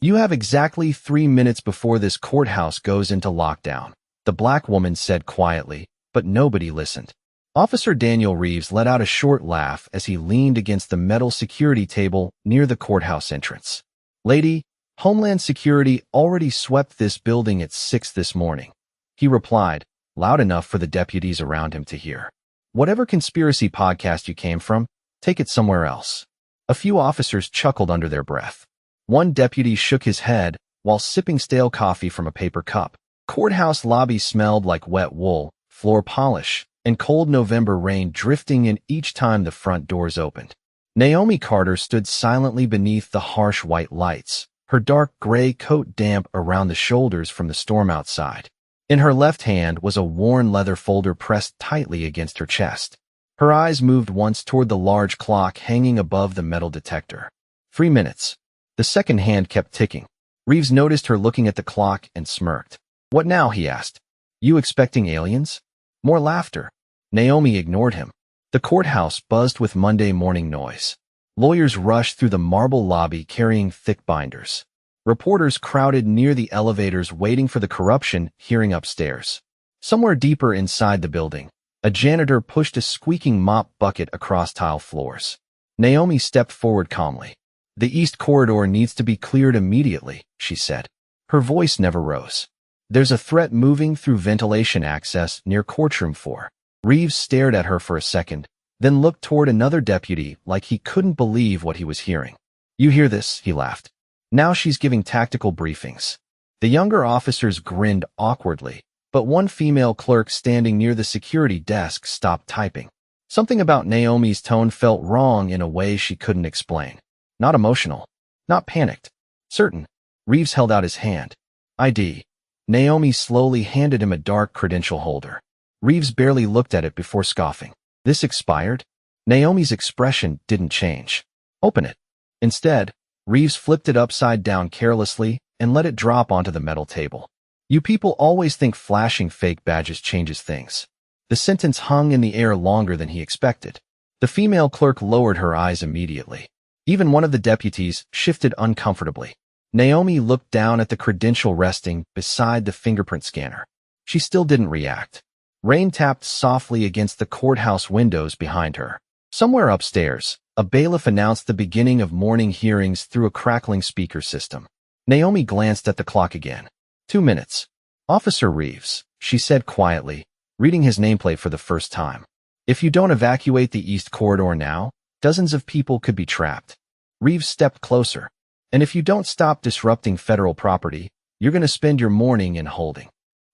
You have exactly 3 minutes before this courthouse goes into lockdown, the black woman said quietly, but nobody listened. Officer Daniel Reeves let out a short laugh as he leaned against the metal security table near the courthouse entrance. Lady, Homeland Security already swept this building at 6 this morning, he replied, loud enough for the deputies around him to hear. Whatever conspiracy podcast you came from, take it somewhere else. A few officers chuckled under their breath. One deputy shook his head while sipping stale coffee from a paper cup. Courthouse lobby smelled like wet wool, floor polish, and cold November rain drifting in each time the front doors opened. Naomi Carter stood silently beneath the harsh white lights, her dark gray coat damp around the shoulders from the storm outside. In her left hand was a worn leather folder pressed tightly against her chest. Her eyes moved once toward the large clock hanging above the metal detector. 3 minutes. The second hand kept ticking. Reeves noticed her looking at the clock and smirked. What now? He asked. You expecting aliens? More laughter. Naomi ignored him. The courthouse buzzed with Monday morning noise. Lawyers rushed through the marble lobby carrying thick binders. Reporters crowded near the elevators waiting for the corruption hearing upstairs. Somewhere deeper inside the building, a janitor pushed a squeaking mop bucket across tile floors. Naomi stepped forward calmly. The east corridor needs to be cleared immediately, she said. Her voice never rose. There's a threat moving through ventilation access near courtroom 4. Reeves stared at her for a second, then looked toward another deputy like he couldn't believe what he was hearing. You hear this? He laughed. Now she's giving tactical briefings. The younger officers grinned awkwardly, but one female clerk standing near the security desk stopped typing. Something about Naomi's tone felt wrong in a way she couldn't explain. Not emotional. Not panicked. Certain. Reeves held out his hand. ID. Naomi slowly handed him a dark credential holder. Reeves barely looked at it before scoffing. This expired? Naomi's expression didn't change. Open it. Instead, Reeves flipped it upside down carelessly and let it drop onto the metal table. You people always think flashing fake badges changes things. The sentence hung in the air longer than he expected. The female clerk lowered her eyes immediately. Even one of the deputies shifted uncomfortably. Naomi looked down at the credential resting beside the fingerprint scanner. She still didn't react. Rain tapped softly against the courthouse windows behind her. Somewhere upstairs, a bailiff announced the beginning of morning hearings through a crackling speaker system. Naomi glanced at the clock again. 2 minutes. Officer Reeves, she said quietly, reading his nameplate for the first time. If you don't evacuate the east corridor now, dozens of people could be trapped. Reeves stepped closer. And if you don't stop disrupting federal property, you're going to spend your morning in holding.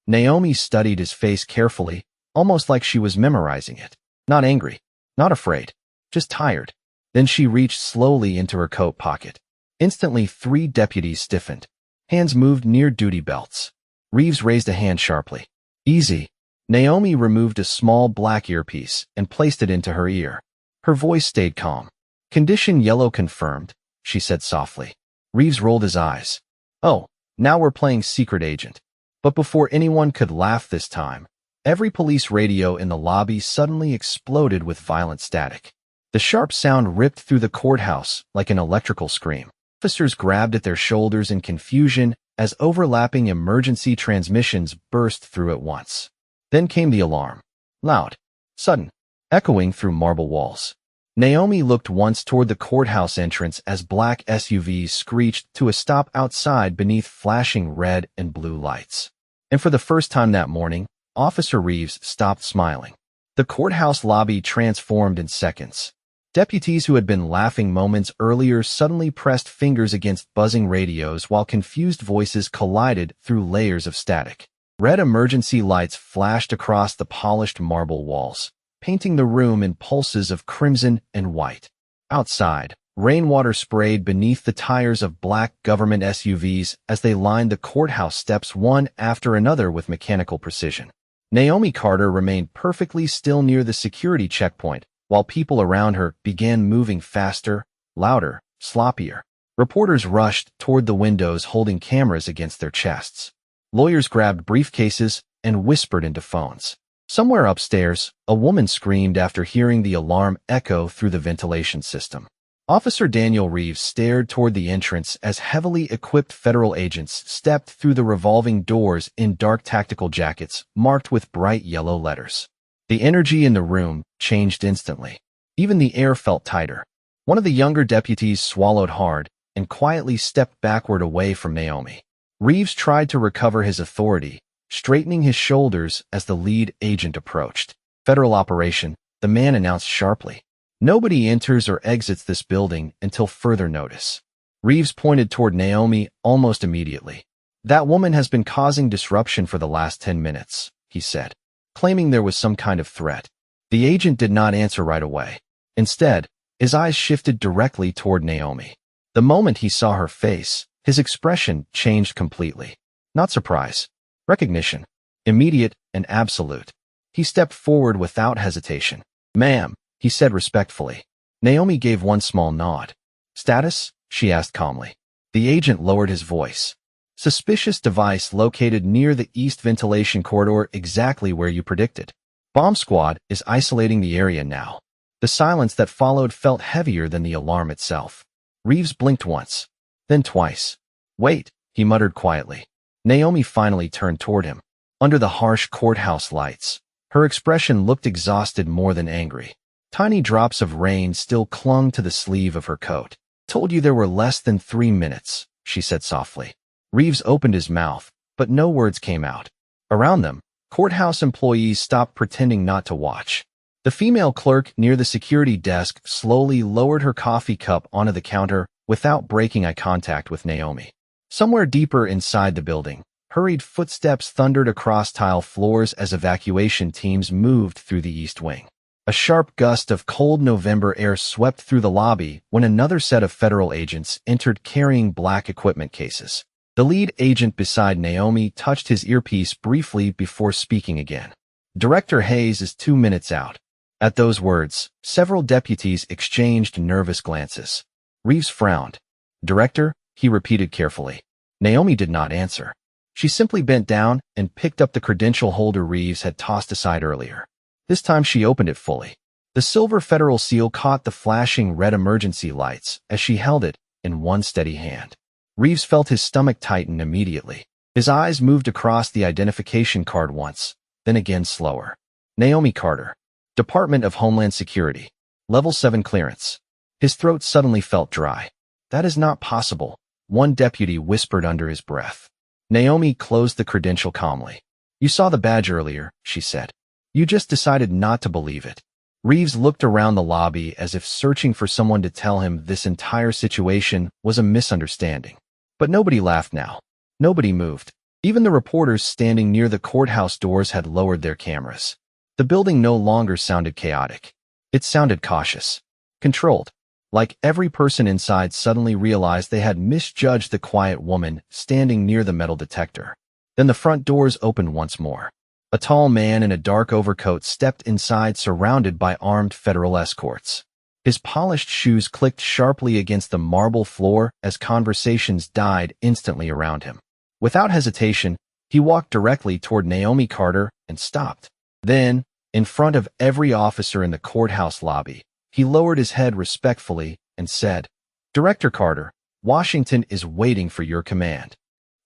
Naomi studied his face carefully, almost like she was memorizing it. Not angry, not afraid, just tired. Then she reached slowly into her coat pocket. Instantly, 3 deputies stiffened. Hands moved near duty belts. Reeves raised a hand sharply. Easy. Naomi removed a small black earpiece and placed it into her ear. Her voice stayed calm. Condition yellow confirmed, she said softly. Reeves rolled his eyes. Oh, now we're playing secret agent. But before anyone could laugh this time, every police radio in the lobby suddenly exploded with violent static. The sharp sound ripped through the courthouse like an electrical scream. Officers grabbed at their shoulders in confusion as overlapping emergency transmissions burst through at once. Then came the alarm. Loud, sudden, echoing through marble walls. Naomi looked once toward the courthouse entrance as black SUVs screeched to a stop outside beneath flashing red and blue lights. And for the first time that morning, Officer Reeves stopped smiling. The courthouse lobby transformed in seconds. Deputies who had been laughing moments earlier suddenly pressed fingers against buzzing radios while confused voices collided through layers of static. Red emergency lights flashed across the polished marble walls, painting the room in pulses of crimson and white. Outside, rainwater sprayed beneath the tires of black government SUVs as they lined the courthouse steps one after another with mechanical precision. Naomi Carter remained perfectly still near the security checkpoint, while people around her began moving faster, louder, sloppier. Reporters rushed toward the windows holding cameras against their chests. Lawyers grabbed briefcases and whispered into phones. Somewhere upstairs, a woman screamed after hearing the alarm echo through the ventilation system. Officer Daniel Reeves stared toward the entrance as heavily equipped federal agents stepped through the revolving doors in dark tactical jackets marked with bright yellow letters. The energy in the room changed instantly. Even the air felt tighter. One of the younger deputies swallowed hard and quietly stepped backward away from Naomi. Reeves tried to recover his authority, straightening his shoulders as the lead agent approached. Federal operation, the man announced sharply. Nobody enters or exits this building until further notice. Reeves pointed toward Naomi almost immediately. That woman has been causing disruption for the last 10 minutes, he said, claiming there was some kind of threat. The agent did not answer right away. Instead, his eyes shifted directly toward Naomi. The moment he saw her face, his expression changed completely. Not surprise. Recognition. Immediate and absolute. He stepped forward without hesitation. "Ma'am," he said respectfully. Naomi gave one small nod. "Status?" she asked calmly. The agent lowered his voice. "Suspicious device located near the east ventilation corridor, exactly where you predicted. Bomb squad is isolating the area now." The silence that followed felt heavier than the alarm itself. Reeves blinked once, then twice. "Wait," he muttered quietly. Naomi finally turned toward him. Under the harsh courthouse lights, her expression looked exhausted more than angry. Tiny drops of rain still clung to the sleeve of her coat. "Told you there were less than 3 minutes," she said softly. Reeves opened his mouth, but no words came out. Around them, courthouse employees stopped pretending not to watch. The female clerk near the security desk slowly lowered her coffee cup onto the counter without breaking eye contact with Naomi. Somewhere deeper inside the building, hurried footsteps thundered across tile floors as evacuation teams moved through the east wing. A sharp gust of cold November air swept through the lobby when another set of federal agents entered carrying black equipment cases. The lead agent beside Naomi touched his earpiece briefly before speaking again. "Director Hayes is 2 minutes out." At those words, several deputies exchanged nervous glances. Reeves frowned. "Director?" he repeated carefully. Naomi did not answer. She simply bent down and picked up the credential holder Reeves had tossed aside earlier. This time she opened it fully. The silver federal seal caught the flashing red emergency lights as she held it in one steady hand. Reeves felt his stomach tighten immediately. His eyes moved across the identification card once, then again slower. Naomi Carter, Department of Homeland Security, Level 7 clearance. His throat suddenly felt dry. "That is not possible," one deputy whispered under his breath. Naomi closed the credential calmly. "You saw the badge earlier," she said. "You just decided not to believe it." Reeves looked around the lobby as if searching for someone to tell him this entire situation was a misunderstanding. But nobody laughed now. Nobody moved. Even the reporters standing near the courthouse doors had lowered their cameras. The building no longer sounded chaotic. It sounded cautious, controlled, like every person inside suddenly realized they had misjudged the quiet woman standing near the metal detector. Then the front doors opened once more. A tall man in a dark overcoat stepped inside, surrounded by armed federal escorts. His polished shoes clicked sharply against the marble floor as conversations died instantly around him. Without hesitation, he walked directly toward Naomi Carter and stopped. Then, in front of every officer in the courthouse lobby, he lowered his head respectfully and said, "Director Carter, Washington is waiting for your command."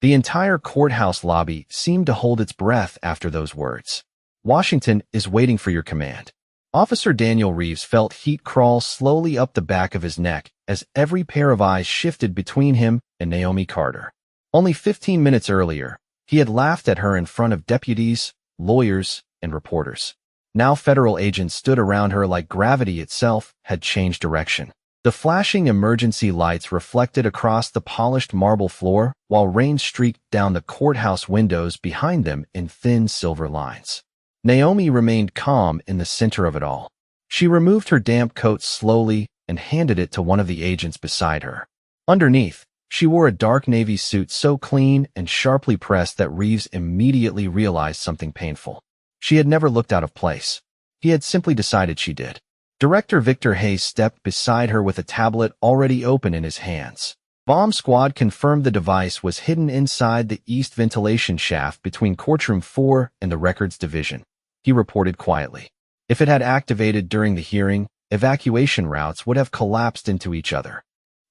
The entire courthouse lobby seemed to hold its breath after those words. "Washington is waiting for your command." Officer Daniel Reeves felt heat crawl slowly up the back of his neck as every pair of eyes shifted between him and Naomi Carter. Only 15 minutes earlier, he had laughed at her in front of deputies, lawyers, and reporters. Now federal agents stood around her like gravity itself had changed direction. The flashing emergency lights reflected across the polished marble floor while rain streaked down the courthouse windows behind them in thin silver lines. Naomi remained calm in the center of it all. She removed her damp coat slowly and handed it to one of the agents beside her. Underneath, she wore a dark navy suit so clean and sharply pressed that Reeves immediately realized something painful. She had never looked out of place. He had simply decided she did. Director Victor Hayes stepped beside her with a tablet already open in his hands. Bomb Squad confirmed the device was hidden inside the east ventilation shaft between Courtroom 4 and the Records Division. He reported quietly. If it had activated during the hearing, evacuation routes would have collapsed into each other.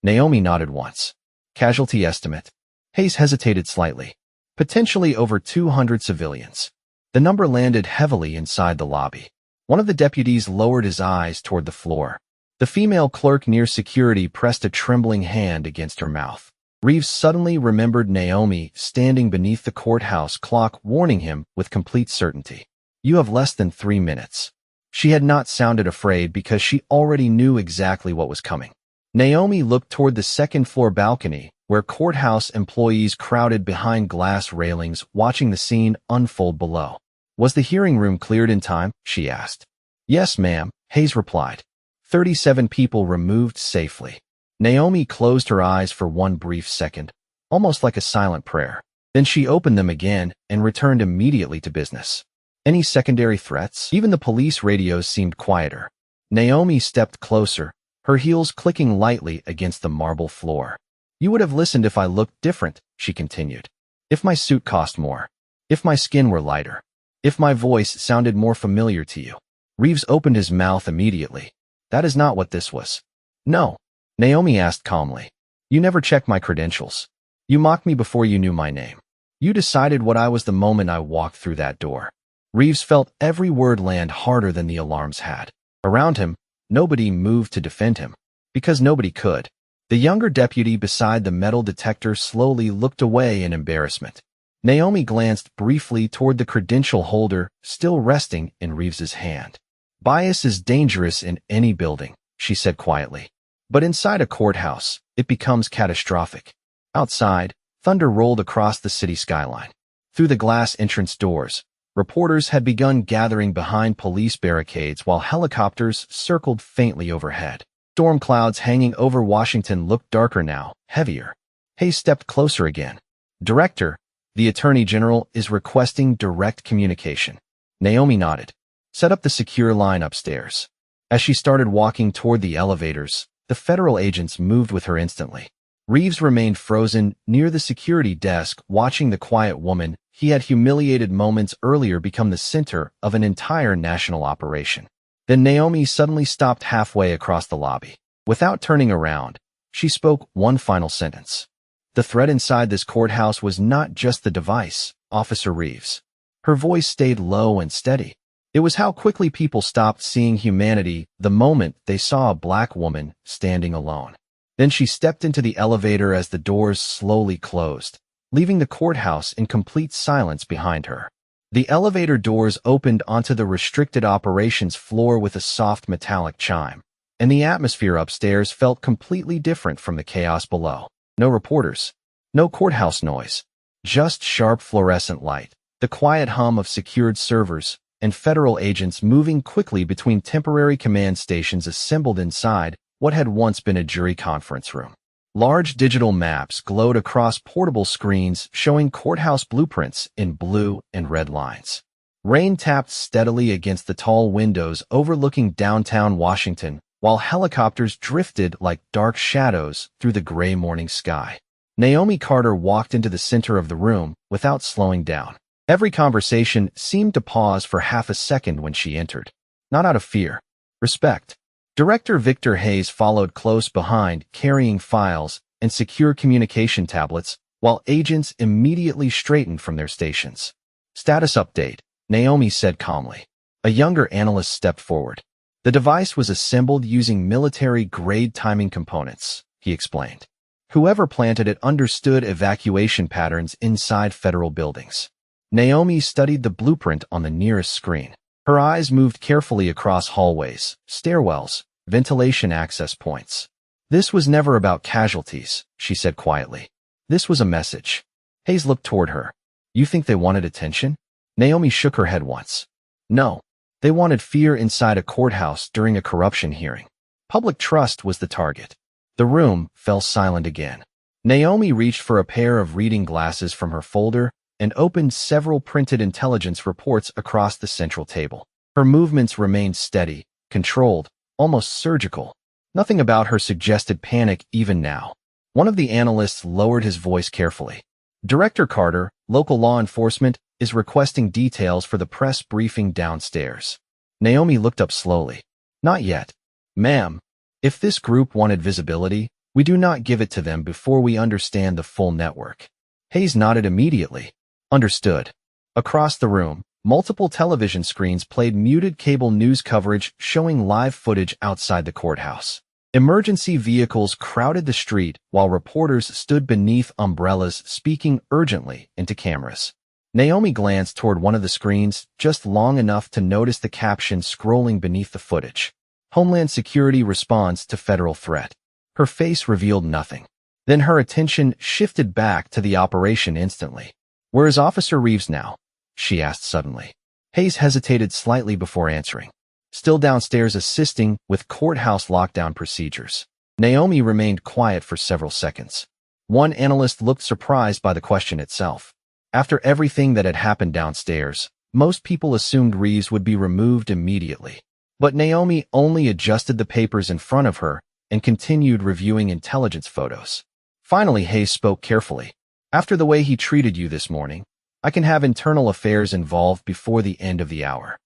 Naomi nodded once. Casualty estimate. Hayes hesitated slightly. Potentially over 200 civilians. The number landed heavily inside the lobby. One of the deputies lowered his eyes toward the floor. The female clerk near security pressed a trembling hand against her mouth. Reeves suddenly remembered Naomi standing beneath the courthouse clock, warning him with complete certainty. You have less than 3 minutes. She had not sounded afraid because she already knew exactly what was coming. Naomi looked toward the second-floor balcony, where courthouse employees crowded behind glass railings watching the scene unfold below. Was the hearing room cleared in time? She asked. Yes, ma'am, Hayes replied. 37 people removed safely. Naomi closed her eyes for one brief second, almost like a silent prayer. Then she opened them again and returned immediately to business. Any secondary threats? Even the police radios seemed quieter. Naomi stepped closer, her heels clicking lightly against the marble floor. You would have listened if I looked different, she continued. If my suit cost more. If my skin were lighter. If my voice sounded more familiar to you. Reeves opened his mouth immediately. That is not what this was. No. Naomi asked calmly. You never checked my credentials. You mocked me before you knew my name. You decided what I was the moment I walked through that door. Reeves felt every word land harder than the alarms had. Around him, nobody moved to defend him. Because nobody could. The younger deputy beside the metal detector slowly looked away in embarrassment. Naomi glanced briefly toward the credential holder, still resting in Reeves's hand. Bias is dangerous in any building, she said quietly. But inside a courthouse, it becomes catastrophic. Outside, thunder rolled across the city skyline. Through the glass entrance doors, reporters had begun gathering behind police barricades while helicopters circled faintly overhead. Storm clouds hanging over Washington looked darker now, heavier. Hayes stepped closer again. Director, the Attorney General is requesting direct communication. Naomi nodded. Set up the secure line upstairs. As she started walking toward the elevators, the federal agents moved with her instantly. Reeves remained frozen near the security desk, watching the quiet woman he had humiliated moments earlier become the center of an entire national operation. Then Naomi suddenly stopped halfway across the lobby. Without turning around, she spoke one final sentence. The threat inside this courthouse was not just the device, Officer Reeves. Her voice stayed low and steady. It was how quickly people stopped seeing humanity the moment they saw a black woman standing alone. Then she stepped into the elevator as the doors slowly closed, leaving the courthouse in complete silence behind her. The elevator doors opened onto the restricted operations floor with a soft metallic chime, and the atmosphere upstairs felt completely different from the chaos below. No reporters, no courthouse noise, just sharp fluorescent light, the quiet hum of secured servers, and federal agents moving quickly between temporary command stations assembled inside what had once been a jury conference room. Large digital maps glowed across portable screens showing courthouse blueprints in blue and red lines. Rain tapped steadily against the tall windows overlooking downtown Washington, while helicopters drifted like dark shadows through the gray morning sky. Naomi Carter walked into the center of the room without slowing down. Every conversation seemed to pause for half a second when she entered. Not out of fear. Respect. Director Victor Hayes followed close behind, carrying files and secure communication tablets, while agents immediately straightened from their stations. Status update, Naomi said calmly. A younger analyst stepped forward. The device was assembled using military-grade timing components, he explained. Whoever planted it understood evacuation patterns inside federal buildings. Naomi studied the blueprint on the nearest screen. Her eyes moved carefully across hallways, stairwells, ventilation access points. This was never about casualties, she said quietly. This was a message. Hayes looked toward her. You think they wanted attention? Naomi shook her head once. No. They wanted fear inside a courthouse during a corruption hearing. Public trust was the target. The room fell silent again. Naomi reached for a pair of reading glasses from her folder and opened several printed intelligence reports across the central table. Her movements remained steady, controlled, almost surgical. Nothing about her suggested panic even now. One of the analysts lowered his voice carefully. Director Carter, local law enforcement, is requesting details for the press briefing downstairs. Naomi looked up slowly. Not yet. Ma'am, if this group wanted visibility, we do not give it to them before we understand the full network. Hayes nodded immediately. Understood. Across the room, multiple television screens played muted cable news coverage showing live footage outside the courthouse. Emergency vehicles crowded the street while reporters stood beneath umbrellas speaking urgently into cameras. Naomi glanced toward one of the screens just long enough to notice the caption scrolling beneath the footage. Homeland Security responds to federal threat. Her face revealed nothing. Then her attention shifted back to the operation instantly. Where is Officer Reeves now? She asked suddenly. Hayes hesitated slightly before answering. Still downstairs assisting with courthouse lockdown procedures. Naomi remained quiet for several seconds. One analyst looked surprised by the question itself. After everything that had happened downstairs, most people assumed Reeves would be removed immediately. But Naomi only adjusted the papers in front of her and continued reviewing intelligence photos. Finally, Hayes spoke carefully. After the way he treated you this morning, I can have internal affairs involved before the end of the hour.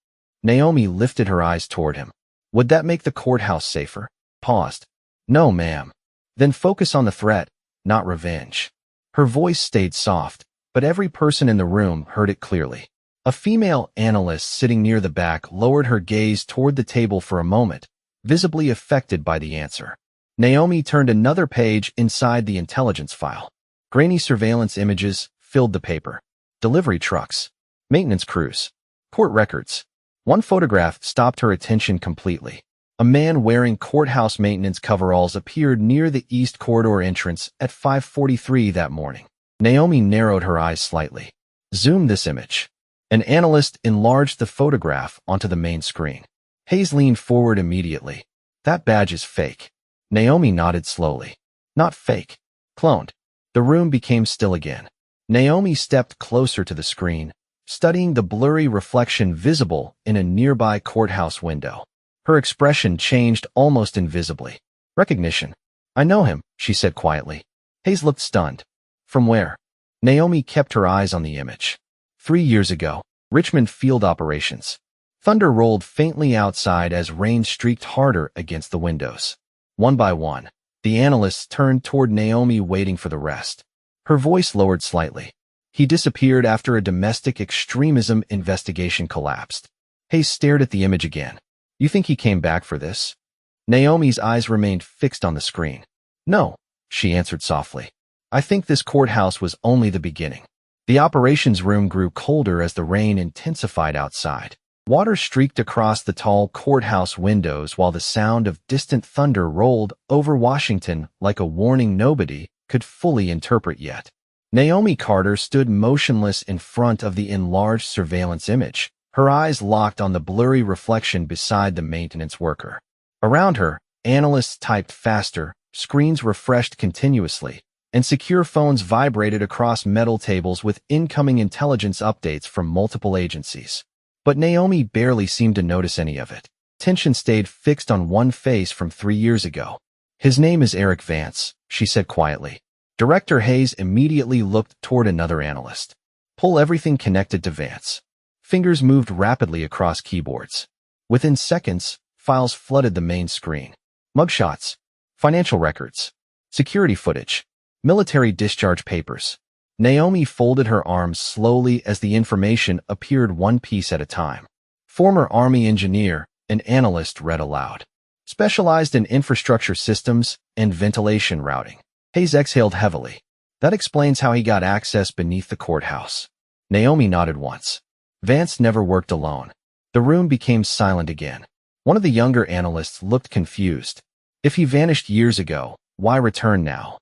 Naomi lifted her eyes toward him. Would that make the courthouse safer? Paused. No, ma'am. Then focus on the threat, not revenge. Her voice stayed soft, but every person in the room heard it clearly. A female analyst sitting near the back lowered her gaze toward the table for a moment, visibly affected by the answer. Naomi turned another page inside the intelligence file. Grainy surveillance images filled the paper. Delivery trucks, maintenance crews, court records. One photograph stopped her attention completely. A man wearing courthouse maintenance coveralls appeared near the east corridor entrance at 5:43 that morning. Naomi narrowed her eyes slightly. Zoom this image. An analyst enlarged the photograph onto the main screen. Hayes leaned forward immediately. That badge is fake. Naomi nodded slowly. Not fake. Cloned. The room became still again. Naomi stepped closer to the screen, studying the blurry reflection visible in a nearby courthouse window. Her expression changed almost invisibly. Recognition. I know him, she said quietly. Hayes looked stunned. From where? Naomi kept her eyes on the image. 3 years ago, Richmond Field Operations. Thunder rolled faintly outside as rain streaked harder against the windows. One by one, the analysts turned toward Naomi, waiting for the rest. Her voice lowered slightly. He disappeared after a domestic extremism investigation collapsed. Hayes stared at the image again. You think he came back for this? Naomi's eyes remained fixed on the screen. No, she answered softly. I think this courthouse was only the beginning. The operations room grew colder as the rain intensified outside. Water streaked across the tall courthouse windows while the sound of distant thunder rolled over Washington like a warning nobody could fully interpret yet. Naomi Carter stood motionless in front of the enlarged surveillance image, her eyes locked on the blurry reflection beside the maintenance worker. Around her, analysts typed faster, screens refreshed continuously, and secure phones vibrated across metal tables with incoming intelligence updates from multiple agencies. But Naomi barely seemed to notice any of it. Tension stayed fixed on one face from 3 years ago. His name is Eric Vance, she said quietly. Director Hayes immediately looked toward another analyst. Pull everything connected to Vance. Fingers moved rapidly across keyboards. Within seconds, files flooded the main screen. Mugshots, financial records, security footage, military discharge papers. Naomi folded her arms slowly as the information appeared one piece at a time. Former Army engineer, an analyst read aloud. Specialized in infrastructure systems and ventilation routing. Hayes exhaled heavily. That explains how he got access beneath the courthouse. Naomi nodded once. Vance never worked alone. The room became silent again. One of the younger analysts looked confused. If he vanished years ago, why return now?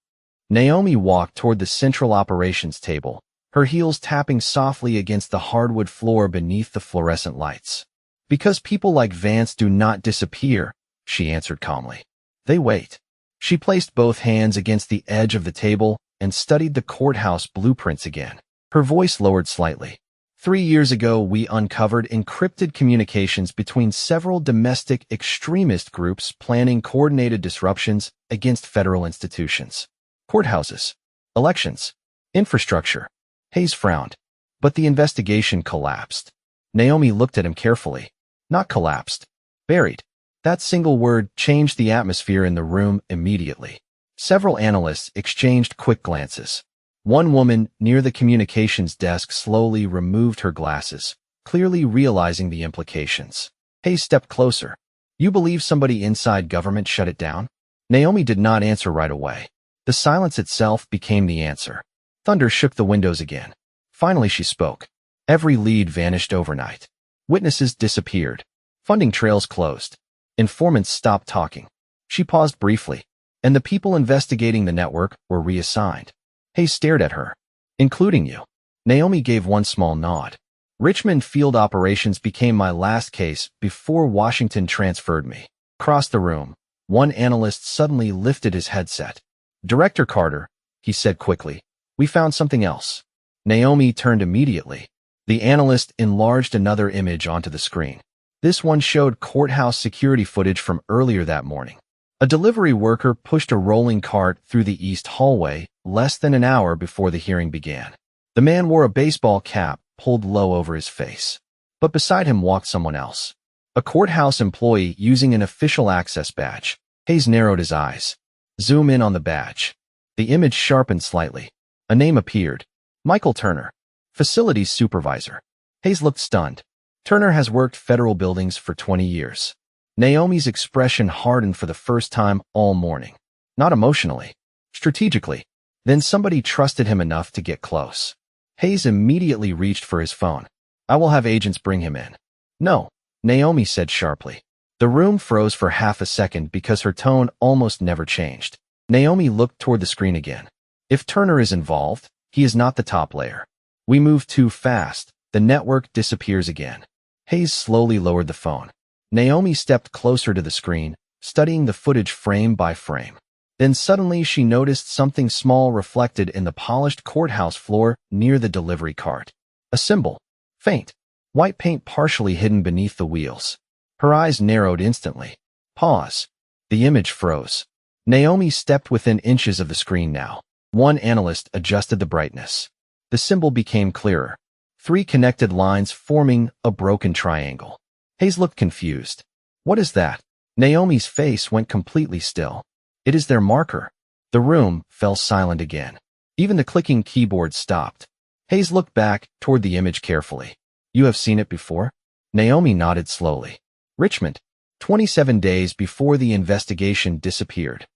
Naomi walked toward the central operations table, her heels tapping softly against the hardwood floor beneath the fluorescent lights. Because people like Vance do not disappear, she answered calmly. They wait. She placed both hands against the edge of the table and studied the courthouse blueprints again. Her voice lowered slightly. 3 years ago, we uncovered encrypted communications between several domestic extremist groups planning coordinated disruptions against federal institutions. Courthouses, elections, infrastructure. Hayes frowned. But the investigation collapsed. Naomi looked at him carefully. Not collapsed. Buried. That single word changed the atmosphere in the room immediately. Several analysts exchanged quick glances. One woman near the communications desk slowly removed her glasses, clearly realizing the implications. Hayes stepped closer. You believe somebody inside government shut it down? Naomi did not answer right away. The silence itself became the answer. Thunder shook the windows again. Finally she spoke. Every lead vanished overnight. Witnesses disappeared. Funding trails closed. Informants stopped talking. She paused briefly, and the people investigating the network were reassigned. Hayes stared at her. Including you. Naomi gave one small nod. Richmond field operations became my last case before Washington transferred me. Across the room, one analyst suddenly lifted his headset. Director Carter, he said quickly, we found something else. Naomi turned immediately. The analyst enlarged another image onto the screen. This one showed courthouse security footage from earlier that morning. A delivery worker pushed a rolling cart through the east hallway less than an hour before the hearing began. The man wore a baseball cap pulled low over his face. But beside him walked someone else. A courthouse employee using an official access badge. Hayes narrowed his eyes. Zoom in on the badge. The image sharpened slightly. A name appeared. Michael Turner. Facilities supervisor. Hayes looked stunned. Turner has worked federal buildings for 20 years. Naomi's expression hardened for the first time all morning. Not emotionally. Strategically. Then somebody trusted him enough to get close. Hayes immediately reached for his phone. I will have agents bring him in. No, Naomi said sharply. The room froze for half a second because her tone almost never changed. Naomi looked toward the screen again. If Turner is involved, he is not the top layer. We move too fast. The network disappears again. Hayes slowly lowered the phone. Naomi stepped closer to the screen, studying the footage frame by frame. Then suddenly she noticed something small reflected in the polished courthouse floor near the delivery cart. A symbol. Faint. White paint partially hidden beneath the wheels. Her eyes narrowed instantly. Pause. The image froze. Naomi stepped within inches of the screen now. One analyst adjusted the brightness. The symbol became clearer. 3 connected lines forming a broken triangle. Hayes looked confused. What is that? Naomi's face went completely still. It is their marker. The room fell silent again. Even the clicking keyboard stopped. Hayes looked back toward the image carefully. You have seen it before? Naomi nodded slowly. Richmond, 27 days before the investigation disappeared.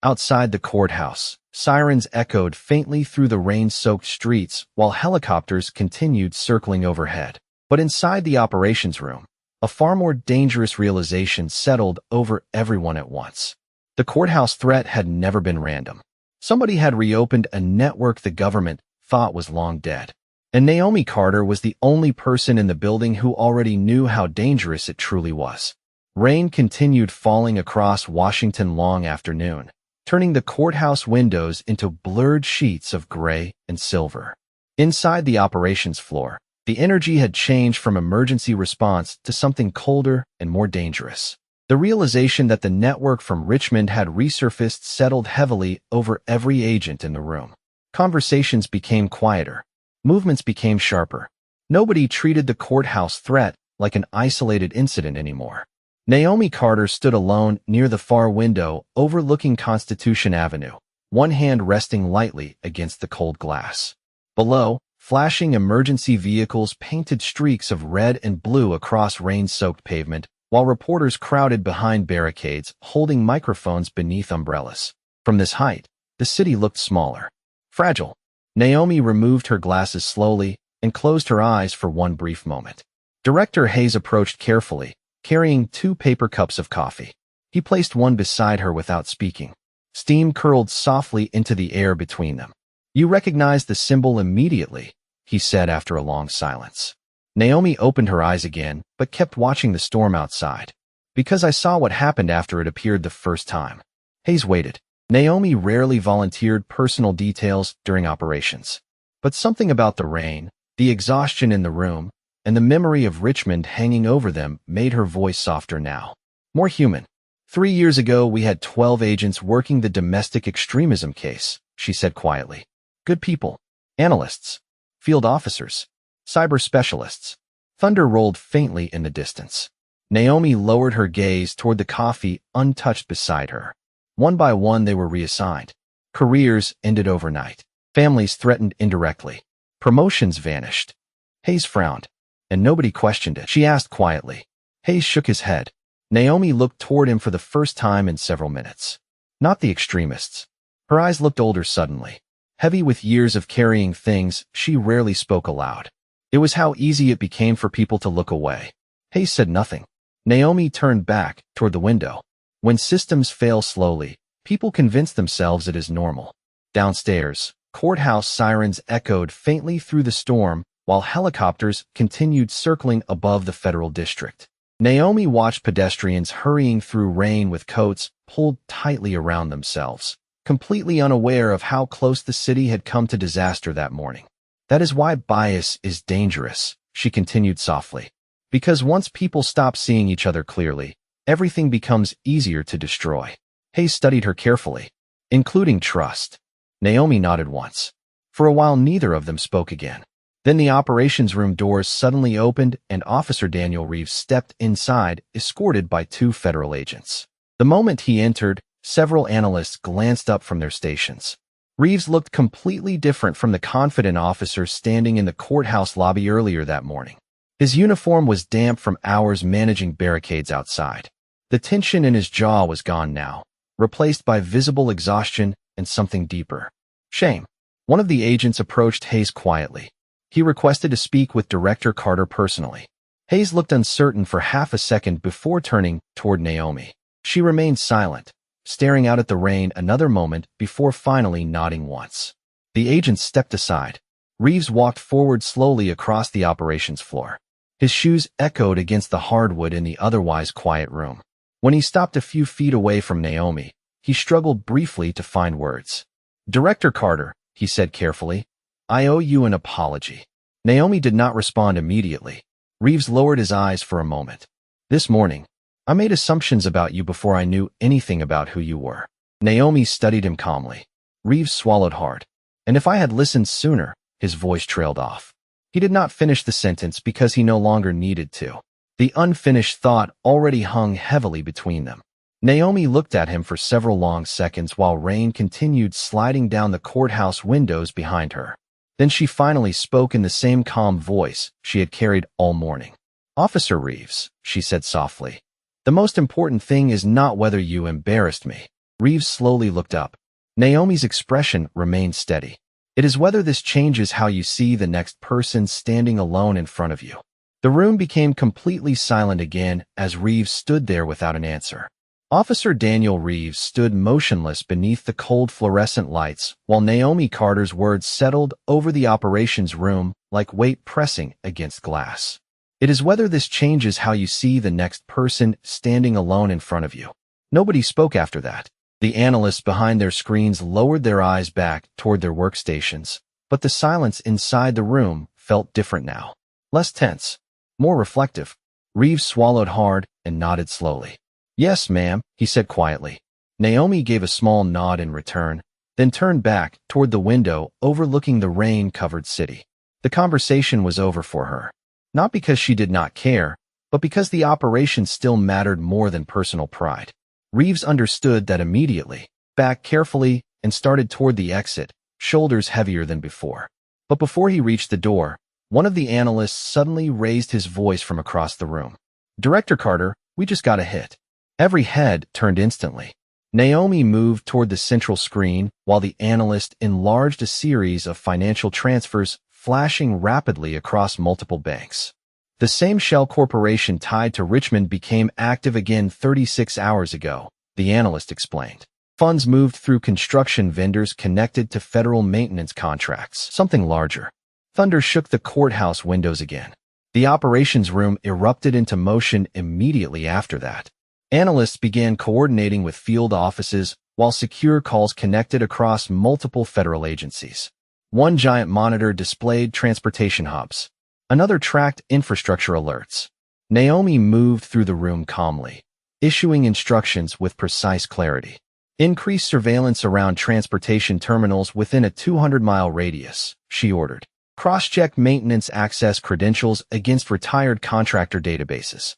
Outside the courthouse, sirens echoed faintly through the rain-soaked streets while helicopters continued circling overhead. But inside the operations room, a far more dangerous realization settled over everyone at once. The courthouse threat had never been random. Somebody had reopened a network the government thought was long dead. And Naomi Carter was the only person in the building who already knew how dangerous it truly was. Rain continued falling across Washington long afternoon, turning the courthouse windows into blurred sheets of gray and silver. Inside the operations floor, the energy had changed from emergency response to something colder and more dangerous. The realization that the network from Richmond had resurfaced settled heavily over every agent in the room. Conversations became quieter. Movements became sharper. Nobody treated the courthouse threat like an isolated incident anymore. Naomi Carter stood alone near the far window overlooking Constitution Avenue, one hand resting lightly against the cold glass. Below, flashing emergency vehicles painted streaks of red and blue across rain-soaked pavement, while reporters crowded behind barricades, holding microphones beneath umbrellas. From this height, the city looked smaller. Fragile. Naomi removed her glasses slowly and closed her eyes for one brief moment. Director Hayes approached carefully, carrying 2 paper cups of coffee. He placed one beside her without speaking. Steam curled softly into the air between them. You recognized the symbol immediately, he said after a long silence. Naomi opened her eyes again, but kept watching the storm outside. Because I saw what happened after it appeared the first time. Hayes waited. Naomi rarely volunteered personal details during operations. But something about the rain, the exhaustion in the room, and the memory of Richmond hanging over them made her voice softer now. More human. 3 years ago we had 12 agents working the domestic extremism case, she said quietly. Good people. Analysts. Field officers. Cyber specialists. Thunder rolled faintly in the distance. Naomi lowered her gaze toward the coffee untouched beside her. One by one they were reassigned. Careers ended overnight. Families threatened indirectly. Promotions vanished. Hayes frowned, and nobody questioned it. She asked quietly. Hayes shook his head. Naomi looked toward him for the first time in several minutes. Not the extremists. Her eyes looked older suddenly. Heavy with years of carrying things she rarely spoke aloud. It was how easy it became for people to look away. Hayes said nothing. Naomi turned back toward the window. When systems fail slowly, people convince themselves it is normal. Downstairs, courthouse sirens echoed faintly through the storm, while helicopters continued circling above the federal district. Naomi watched pedestrians hurrying through rain with coats pulled tightly around themselves, completely unaware of how close the city had come to disaster that morning. That is why bias is dangerous, she continued softly. Because once people stop seeing each other clearly, everything becomes easier to destroy. Hayes studied her carefully, including trust. Naomi nodded once. For a while neither of them spoke again. Then the operations room doors suddenly opened and Officer Daniel Reeves stepped inside, escorted by 2 federal agents. The moment he entered, several analysts glanced up from their stations. Reeves looked completely different from the confident officer standing in the courthouse lobby earlier that morning. His uniform was damp from hours managing barricades outside. The tension in his jaw was gone now, replaced by visible exhaustion and something deeper. Shame. One of the agents approached Hayes quietly. He requested to speak with Director Carter personally. Hayes looked uncertain for half a second before turning toward Naomi. She remained silent, staring out at the rain another moment before finally nodding once. The agent stepped aside. Reeves walked forward slowly across the operations floor. His shoes echoed against the hardwood in the otherwise quiet room. When he stopped a few feet away from Naomi, he struggled briefly to find words. Director Carter, he said carefully, I owe you an apology. Naomi did not respond immediately. Reeves lowered his eyes for a moment. This morning, I made assumptions about you before I knew anything about who you were. Naomi studied him calmly. Reeves swallowed hard. And if I had listened sooner, his voice trailed off. He did not finish the sentence because he no longer needed to. The unfinished thought already hung heavily between them. Naomi looked at him for several long seconds while rain continued sliding down the courthouse windows behind her. Then she finally spoke in the same calm voice she had carried all morning. Officer Reeves, she said softly, the most important thing is not whether you embarrassed me. Reeves slowly looked up. Naomi's expression remained steady. It is whether this changes how you see the next person standing alone in front of you. The room became completely silent again as Reeves stood there without an answer. Officer Daniel Reeves stood motionless beneath the cold fluorescent lights while Naomi Carter's words settled over the operations room like weight pressing against glass. It is whether this changes how you see the next person standing alone in front of you. Nobody spoke after that. The analysts behind their screens lowered their eyes back toward their workstations, but the silence inside the room felt different now. Less tense, more reflective. Reeves swallowed hard and nodded slowly. Yes, ma'am, he said quietly. Naomi gave a small nod in return, then turned back toward the window overlooking the rain-covered city. The conversation was over for her. Not because she did not care, but because the operation still mattered more than personal pride. Reeves understood that immediately, backed carefully, and started toward the exit, shoulders heavier than before. But before he reached the door, one of the analysts suddenly raised his voice from across the room. Director Carter, we just got a hit. Every head turned instantly. Naomi moved toward the central screen while the analyst enlarged a series of financial transfers flashing rapidly across multiple banks. The same shell corporation tied to Richmond became active again 36 hours ago, the analyst explained. Funds moved through construction vendors connected to federal maintenance contracts, something larger. Thunder shook the courthouse windows again. The operations room erupted into motion immediately after that. Analysts began coordinating with field offices while secure calls connected across multiple federal agencies. One giant monitor displayed transportation hubs. Another tracked infrastructure alerts. Naomi moved through the room calmly, issuing instructions with precise clarity. Increase surveillance around transportation terminals within a 200-mile radius, she ordered. Cross-check maintenance access credentials against retired contractor databases.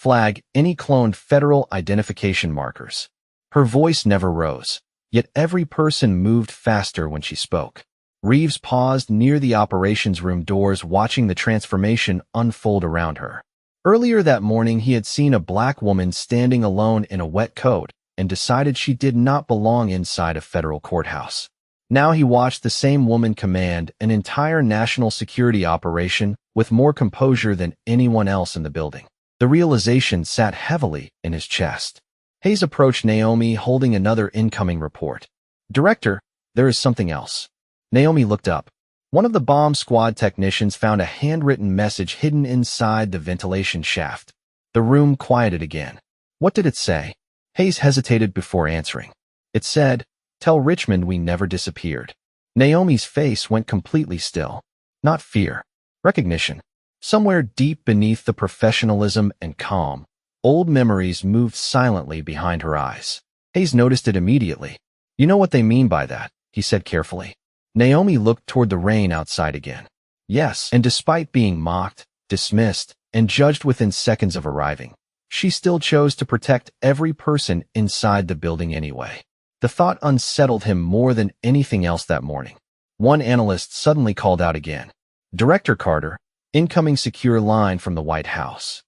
flag any cloned federal identification markers. Her voice never rose, yet every person moved faster when she spoke. Reeves paused near the operations room doors, watching the transformation unfold around her. Earlier that morning, he had seen a black woman standing alone in a wet coat and decided she did not belong inside a federal courthouse. Now he watched the same woman command an entire national security operation with more composure than anyone else in the building. The realization sat heavily in his chest. Hayes approached Naomi, holding another incoming report. "Director, there is something else." Naomi looked up. One of the bomb squad technicians found a handwritten message hidden inside the ventilation shaft. The room quieted again. What did it say? Hayes hesitated before answering. It said, "Tell Richmond we never disappeared." Naomi's face went completely still. Not fear. Recognition. Somewhere deep beneath the professionalism and calm, old memories moved silently behind her eyes. Hayes noticed it immediately. "You know what they mean by that," he said carefully. Naomi looked toward the rain outside again. Yes, and despite being mocked, dismissed, and judged within seconds of arriving, she still chose to protect every person inside the building anyway. The thought unsettled him more than anything else that morning. One analyst suddenly called out again. "Director Carter, incoming secure line from the White House."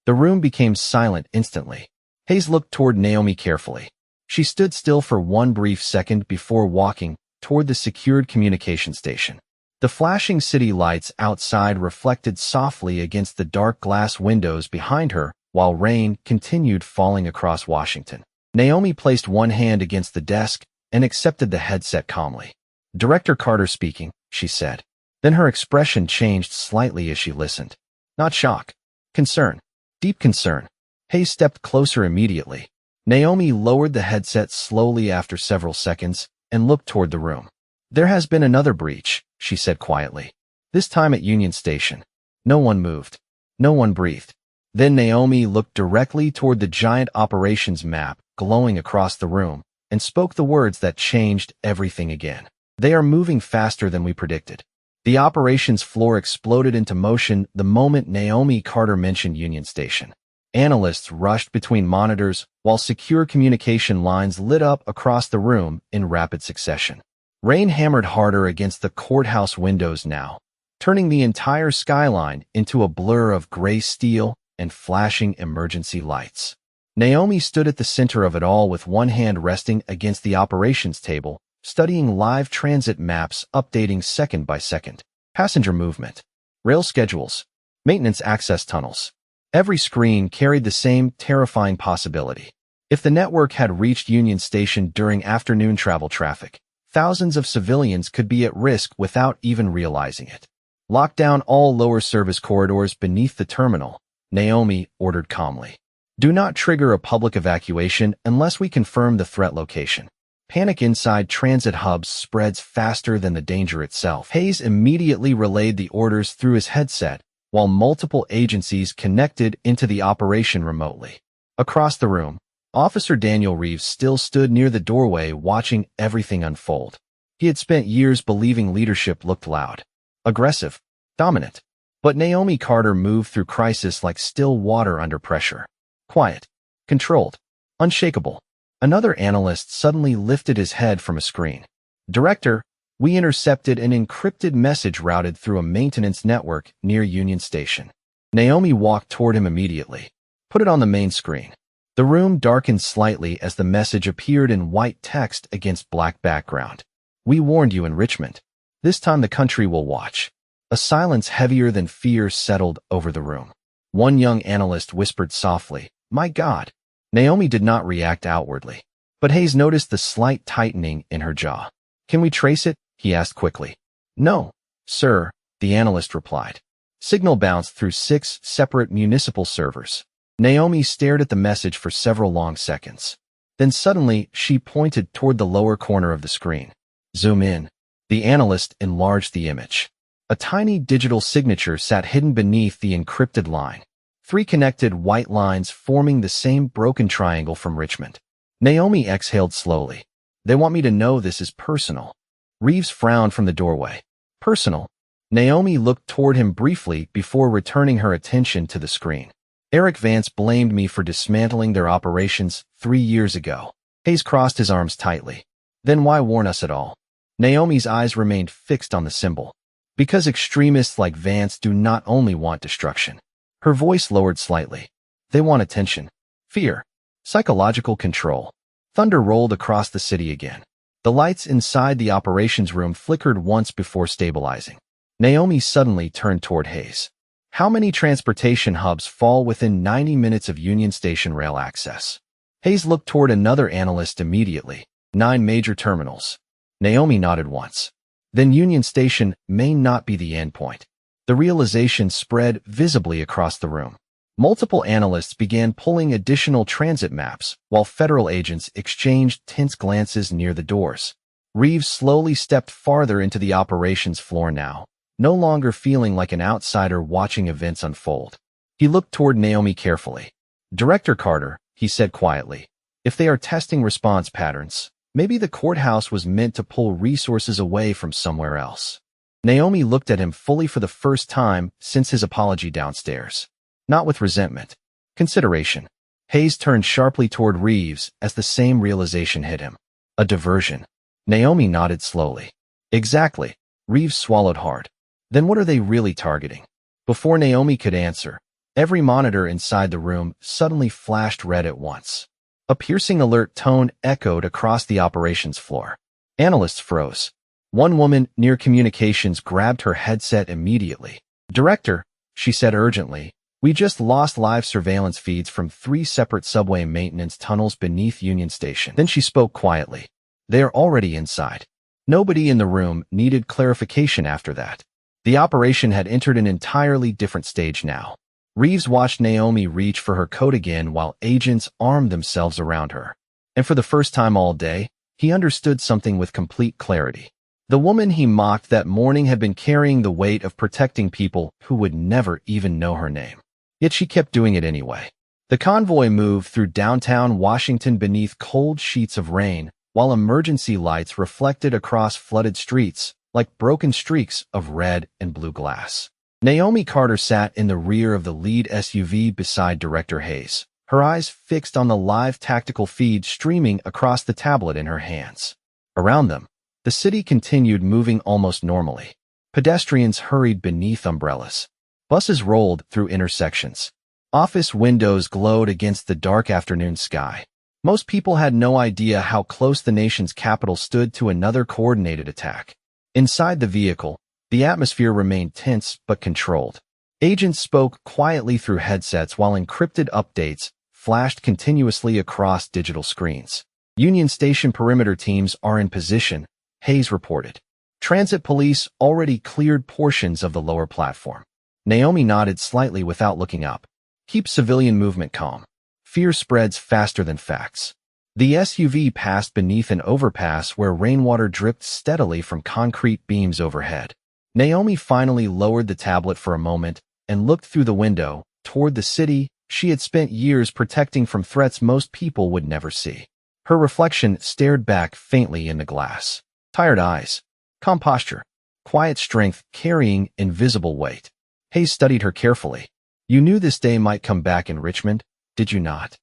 The room became silent instantly. Hayes looked toward Naomi carefully. She stood still for one brief second before walking toward the secured communication station. The flashing city lights outside reflected softly against the dark glass windows behind her while rain continued falling across Washington. Naomi placed one hand against the desk and accepted the headset calmly. "Director Carter speaking," she said. Then her expression changed slightly as she listened. Not shock. Concern. Deep concern. Hayes stepped closer immediately. Naomi lowered the headset slowly after several seconds and looked toward the room. "There has been another breach," she said quietly. "This time at Union Station." No one moved. No one breathed. Then Naomi looked directly toward the giant operations map glowing across the room and spoke the words that changed everything again. "They are moving faster than we predicted." The operations floor exploded into motion the moment Naomi Carter mentioned Union Station. Analysts rushed between monitors while secure communication lines lit up across the room in rapid succession. Rain hammered harder against the courthouse windows now, turning the entire skyline into a blur of gray steel and flashing emergency lights. Naomi stood at the center of it all with one hand resting against the operations table, studying live transit maps updating second by second. Passenger movement, rail schedules, maintenance access tunnels. Every screen carried the same terrifying possibility. If the network had reached Union Station during afternoon travel traffic, thousands of civilians could be at risk without even realizing it. "Lock down all lower service corridors beneath the terminal," Naomi ordered calmly. "Do not trigger a public evacuation unless we confirm the threat location." Panic inside transit hubs spreads faster than the danger itself. Hayes immediately relayed the orders through his headset, while multiple agencies connected into the operation remotely. Across the room, Officer Daniel Reeves still stood near the doorway watching everything unfold. He had spent years believing leadership looked loud, aggressive, dominant. But Naomi Carter moved through crisis like still water under pressure. Quiet, controlled, unshakable. Another analyst suddenly lifted his head from a screen. "Director, we intercepted an encrypted message routed through a maintenance network near Union Station." Naomi walked toward him immediately. "Put it on the main screen." The room darkened slightly as the message appeared in white text against black background. "We warned you in Richmond. This time the country will watch." A silence heavier than fear settled over the room. One young analyst whispered softly, "My God." Naomi did not react outwardly, but Hayes noticed the slight tightening in her jaw. "Can we trace it?" he asked quickly. "No, sir," the analyst replied. Signal bounced through 6 separate municipal servers. Naomi stared at the message for several long seconds. Then suddenly, she pointed toward the lower corner of the screen. "Zoom in." The analyst enlarged the image. A tiny digital signature sat hidden beneath the encrypted line. 3 connected white lines forming the same broken triangle from Richmond. Naomi exhaled slowly. "They want me to know this is personal." Reeves frowned from the doorway. "Personal?" Naomi looked toward him briefly before returning her attention to the screen. Eric Vance blamed me for dismantling their operations 3 years ago. Hayes crossed his arms tightly. Then why warn us at all? Naomi's eyes remained fixed on the symbol. Because extremists like Vance do not only want destruction. Her voice lowered slightly. They want attention, fear, psychological control. Thunder rolled across the city again. The lights inside the operations room flickered once before stabilizing. Naomi suddenly turned toward Hayes. How many transportation hubs fall within 90 minutes of Union Station rail access? Hayes looked toward another analyst immediately. 9 major terminals. Naomi nodded once. Then Union Station may not be the endpoint. The realization spread visibly across the room. Multiple analysts began pulling additional transit maps, while federal agents exchanged tense glances near the doors. Reeves slowly stepped farther into the operations floor now, no longer feeling like an outsider watching events unfold. He looked toward Naomi carefully. "Director Carter," he said quietly, "if they are testing response patterns, maybe the courthouse was meant to pull resources away from somewhere else." Naomi looked at him fully for the first time since his apology downstairs. Not with resentment. Consideration. Hayes turned sharply toward Reeves as the same realization hit him. A diversion. Naomi nodded slowly. "Exactly." Reeves swallowed hard. "Then what are they really targeting?" Before Naomi could answer, every monitor inside the room suddenly flashed red at once. A piercing alert tone echoed across the operations floor. Analysts froze. One woman near communications grabbed her headset immediately. "Director," she said urgently, "we just lost live surveillance feeds from 3 separate subway maintenance tunnels beneath Union Station." Then she spoke quietly. "They are already inside." Nobody in the room needed clarification after that. The operation had entered an entirely different stage now. Reeves watched Naomi reach for her coat again while agents armed themselves around her. And for the first time all day, he understood something with complete clarity. The woman he mocked that morning had been carrying the weight of protecting people who would never even know her name. Yet she kept doing it anyway. The convoy moved through downtown Washington beneath cold sheets of rain, while emergency lights reflected across flooded streets like broken streaks of red and blue glass. Naomi Carter sat in the rear of the lead SUV beside Director Hayes, her eyes fixed on the live tactical feed streaming across the tablet in her hands. Around them, the city continued moving almost normally. Pedestrians hurried beneath umbrellas. Buses rolled through intersections. Office windows glowed against the dark afternoon sky. Most people had no idea how close the nation's capital stood to another coordinated attack. Inside the vehicle, the atmosphere remained tense but controlled. Agents spoke quietly through headsets while encrypted updates flashed continuously across digital screens. Union Station perimeter teams are in position, Hayes reported. Transit police already cleared portions of the lower platform. Naomi nodded slightly without looking up. Keep civilian movement calm. Fear spreads faster than facts. The SUV passed beneath an overpass where rainwater dripped steadily from concrete beams overhead. Naomi finally lowered the tablet for a moment and looked through the window toward the city she had spent years protecting from threats most people would never see. Her reflection stared back faintly in the glass. Tired eyes, calm posture, quiet strength carrying invisible weight. Hayes studied her carefully. "You knew this day might come back in Richmond, did you not?"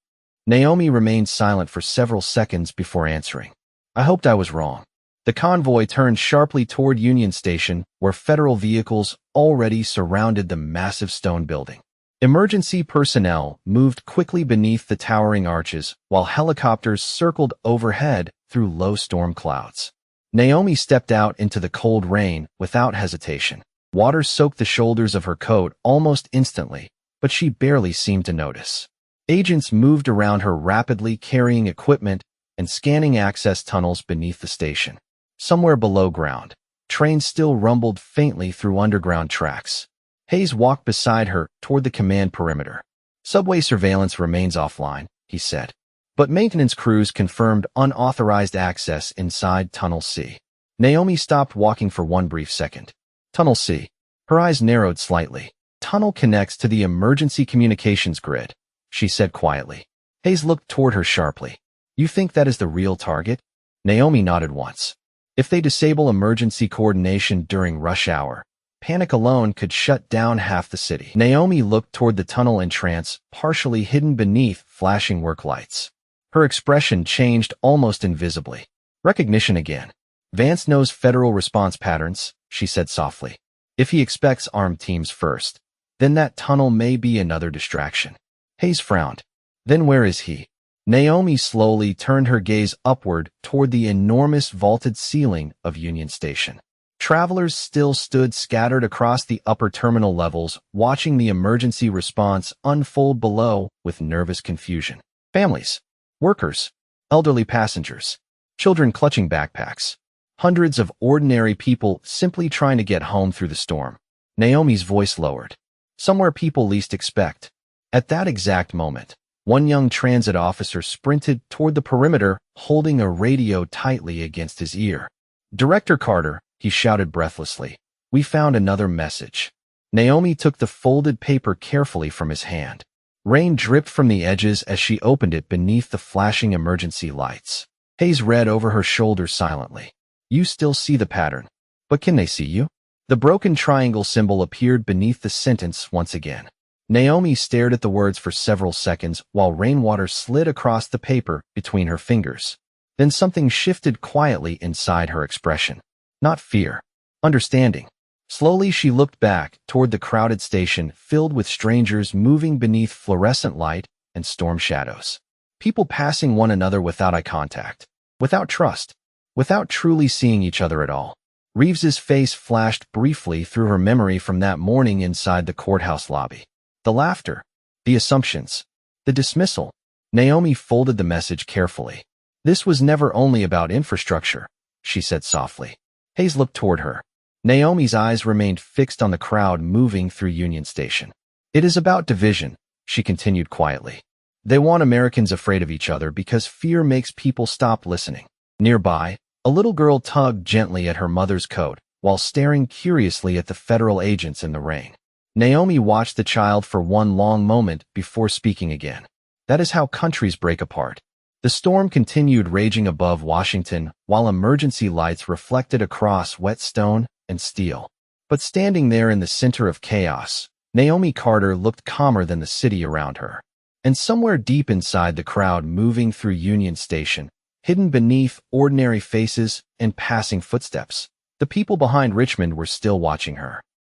Naomi remained silent for several seconds before answering. "I hoped I was wrong." The convoy turned sharply toward Union Station, where federal vehicles already surrounded the massive stone building. Emergency personnel moved quickly beneath the towering arches, while helicopters circled overhead through low storm clouds. Naomi stepped out into the cold rain without hesitation. Water soaked the shoulders of her coat almost instantly, but she barely seemed to notice. Agents moved around her rapidly, carrying equipment and scanning access tunnels beneath the station. Somewhere below ground, trains still rumbled faintly through underground tracks. Hayes walked beside her toward the command perimeter. "Subway surveillance remains offline," he said. But maintenance crews confirmed unauthorized access inside Tunnel C. Naomi stopped walking for one brief second. Tunnel C. Her eyes narrowed slightly. "Tunnel connects to the emergency communications grid," she said quietly. Hayes looked toward her sharply. "You think that is the real target?" Naomi nodded once. "If they disable emergency coordination during rush hour, Panic alone could shut down half the city. Naomi looked toward the tunnel entrance, partially hidden beneath flashing work lights. Her expression changed almost invisibly. Recognition again. Vance knows federal response patterns, she said softly. If he expects armed teams first, then that tunnel may be another distraction. Hayes frowned. Then where is he? Naomi slowly turned her gaze upward toward the enormous vaulted ceiling of Union Station. Travelers still stood scattered across the upper terminal levels, watching the emergency response unfold below with nervous confusion. Families, workers, elderly passengers, children clutching backpacks. Hundreds of ordinary people simply trying to get home through the storm. Naomi's voice lowered. Somewhere people least expect. At that exact moment, one young transit officer sprinted toward the perimeter, holding a radio tightly against his ear. "Director Carter," he shouted breathlessly, "we found another message." Naomi took the folded paper carefully from his hand. Rain dripped from the edges as she opened it beneath the flashing emergency lights. Hayes read over her shoulder silently. "You still see the pattern. But can they see you?" The broken triangle symbol appeared beneath the sentence once again. Naomi stared at the words for several seconds while rainwater slid across the paper between her fingers. Then something shifted quietly inside her expression. Not fear. Understanding. Slowly she looked back toward the crowded station filled with strangers moving beneath fluorescent light and storm shadows. People passing one another without eye contact, without trust, without truly seeing each other at all. Reeves's face flashed briefly through her memory from that morning inside the courthouse lobby. The laughter, the assumptions, the dismissal. Naomi folded the message carefully. "This was never only about infrastructure," she said softly. Hayes looked toward her. Naomi's eyes remained fixed on the crowd moving through Union Station. "It is about division," she continued quietly. "They want Americans afraid of each other because fear makes people stop listening." Nearby, a little girl tugged gently at her mother's coat while staring curiously at the federal agents in the rain. Naomi watched the child for one long moment before speaking again. "That is how countries break apart." The storm continued raging above Washington while emergency lights reflected across wet stone and steel. But standing there in the center of chaos, Naomi Carter looked calmer than the city around her. And somewhere deep inside the crowd moving through Union Station, hidden beneath ordinary faces and passing footsteps, the people behind Richmond were still watching her.